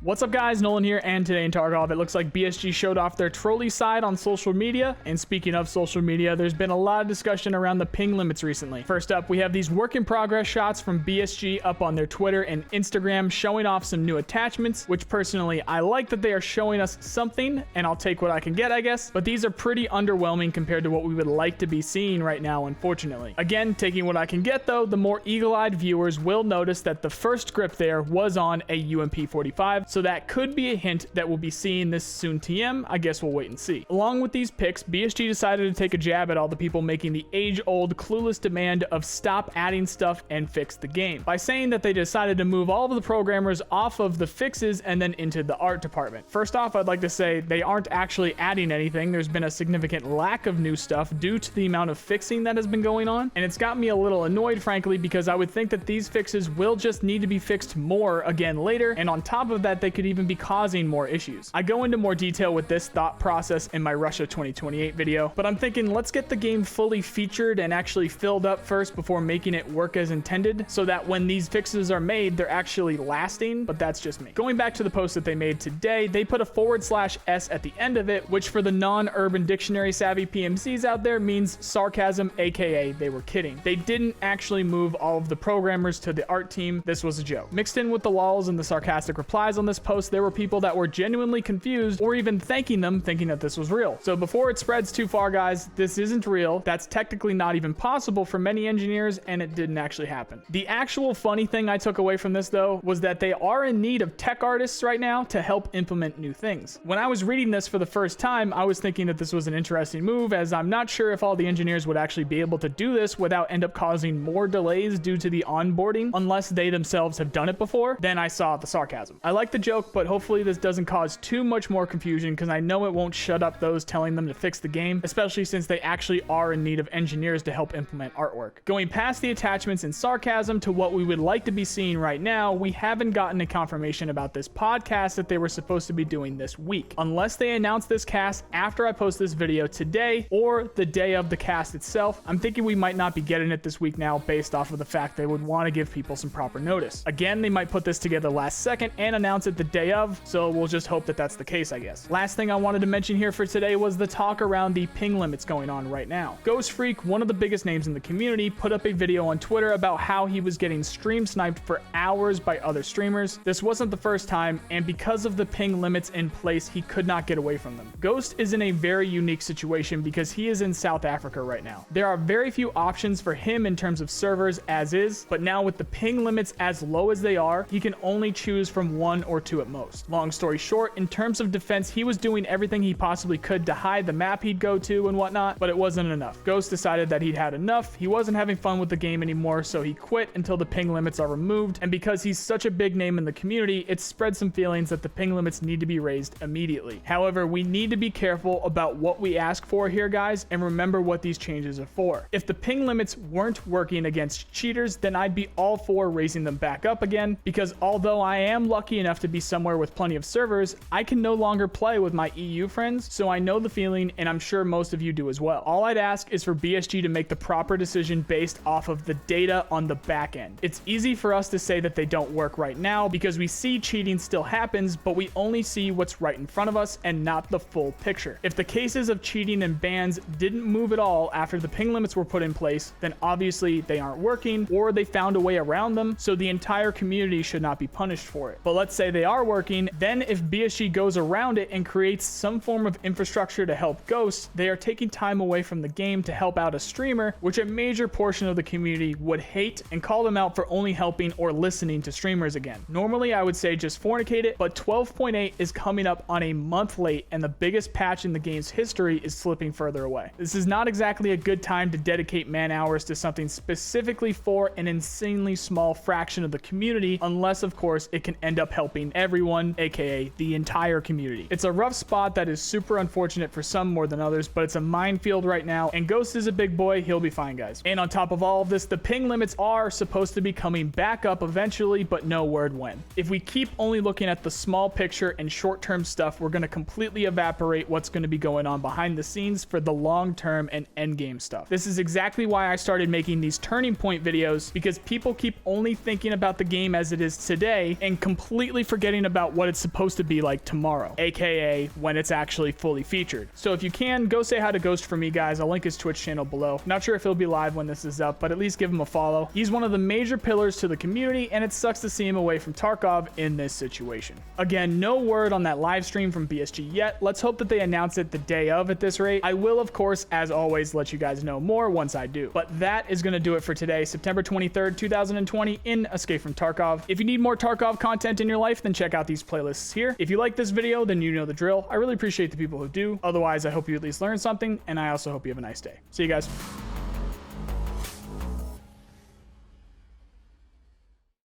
What's up guys, Nolan here, and today in Tarkov, it looks like BSG showed off their trolley side on social media. And speaking of social media, there's been a lot of discussion around the ping limits recently. First up, we have these work in progress shots from BSG up on their Twitter and Instagram showing off some new attachments, which personally, I like that they are showing us something, and I'll take what I can get, I guess. But these are pretty underwhelming compared to what we would like to be seeing right now, unfortunately. Again, taking what I can get though, the more eagle-eyed viewers will notice that the first grip there was on a UMP45, so that could be a hint that we'll be seeing this soon TM. I guess we'll wait and see. Along with these picks, BSG decided to take a jab at all the people making the age-old clueless demand of stop adding stuff and fix the game, by saying that they decided to move all of the programmers off of the fixes and then into the art department. First off, I'd like to say they aren't actually adding anything. There's been a significant lack of new stuff due to the amount of fixing that has been going on, and it's got me a little annoyed, frankly, because I would think that these fixes will just need to be fixed more again later, and on top of that, they could even be causing more issues. I go into more detail with this thought process in my Russia 2028 video, but I'm thinking let's get the game fully featured and actually filled up first before making it work as intended, so that when these fixes are made, they're actually lasting, but that's just me. Going back to the post that they made today, they put a /S at the end of it, which for the non-Urban Dictionary savvy PMCs out there means sarcasm, aka they were kidding. They didn't actually move all of the programmers to the art team. This was a joke. Mixed in with the lols and the sarcastic replies on this post, there were people that were genuinely confused or even thanking them, thinking that this was real. So before it spreads too far, guys, this isn't real. That's technically not even possible for many engineers, and it didn't actually happen. The actual funny thing I took away from this, though, was that they are in need of tech artists right now to help implement new things. When I was reading this for the first time, I was thinking that this was an interesting move, as I'm not sure if all the engineers would actually be able to do this without end up causing more delays due to the onboarding, unless they themselves have done it before. Then I saw the sarcasm. I like the joke, but hopefully this doesn't cause too much more confusion, because I know it won't shut up those telling them to fix the game, especially since they actually are in need of engineers to help implement artwork. Going past the attachments and sarcasm to what we would like to be seeing right now, we haven't gotten a confirmation about this podcast that they were supposed to be doing this week, unless they announce this cast after I post this video today or the day of the cast itself. I'm thinking we might not be getting it this week now, based off of the fact they would want to give people some proper notice. Again, they might put this together last second and announce it the day of, so we'll just hope that that's the case, I guess. Last thing I wanted to mention here for today was the talk around the ping limits going on right now. Ghost Freak, one of the biggest names in the community, put up a video on Twitter about how he was getting stream sniped for hours by other streamers. This wasn't the first time, and because of the ping limits in place, he could not get away from them. Ghost is in a very unique situation because he is in South Africa right now. There are very few options for him in terms of servers as is, but now with the ping limits as low as they are, he can only choose from 1 or 2 at most. Long story short, in terms of defense, he was doing everything he possibly could to hide the map he'd go to and whatnot, but it wasn't enough. Ghost decided that he'd had enough, he wasn't having fun with the game anymore, so he quit until the ping limits are removed, and because he's such a big name in the community, it spread some feelings that the ping limits need to be raised immediately. However, we need to be careful about what we ask for here, guys, and remember what these changes are for. If the ping limits weren't working against cheaters, then I'd be all for raising them back up again, because although I am lucky enough to be somewhere with plenty of servers, I can no longer play with my EU friends, so I know the feeling, and I'm sure most of you do as well. All I'd ask is for BSG to make the proper decision based off of the data on the back end. It's easy for us to say that they don't work right now because we see cheating still happens, but we only see what's right in front of us and not the full picture. If the cases of cheating and bans didn't move at all after the ping limits were put in place, then obviously they aren't working, or they found a way around them, so the entire community should not be punished for it. But let's say they are working, then if BSG goes around it and creates some form of infrastructure to help Ghosts, they are taking time away from the game to help out a streamer, which a major portion of the community would hate and call them out for only helping or listening to streamers again. Normally I would say just fornicate it, but 12.8 is coming up on a month late, and the biggest patch in the game's history is slipping further away. This is not exactly a good time to dedicate man hours to something specifically for an insanely small fraction of the community, unless of course it can end up helping everyone, aka the entire community. It's a rough spot that is super unfortunate for some more than others, but it's a minefield right now, and Ghost is a big boy, he'll be fine, guys. And on top of all of this, the ping limits are supposed to be coming back up eventually, but no word when. If we keep only looking at the small picture and short-term stuff, we're going to completely evaporate what's going to be going on behind the scenes for the long-term and endgame stuff. This is exactly why I started making these turning point videos, because people keep only thinking about the game as it is today and completely forget forgetting about what it's supposed to be like tomorrow, aka when it's actually fully featured. So if you can, go say hi to Ghost for me, guys. I'll link his Twitch channel below. Not sure if he'll be live when this is up, but at least give him a follow. He's one of the major pillars to the community, and it sucks to see him away from Tarkov in this situation. Again, no word on that live stream from BSG yet. Let's hope that they announce it the day of at this rate. I will, of course, as always, let you guys know more once I do. But that is going to do it for today, September 23rd, 2020 in Escape from Tarkov. If you need more Tarkov content in your life, then check out these playlists here. If you like this video, then you know the drill. I really appreciate the people who do. Otherwise, I hope you at least learned something, and I also hope you have a nice day. See you guys.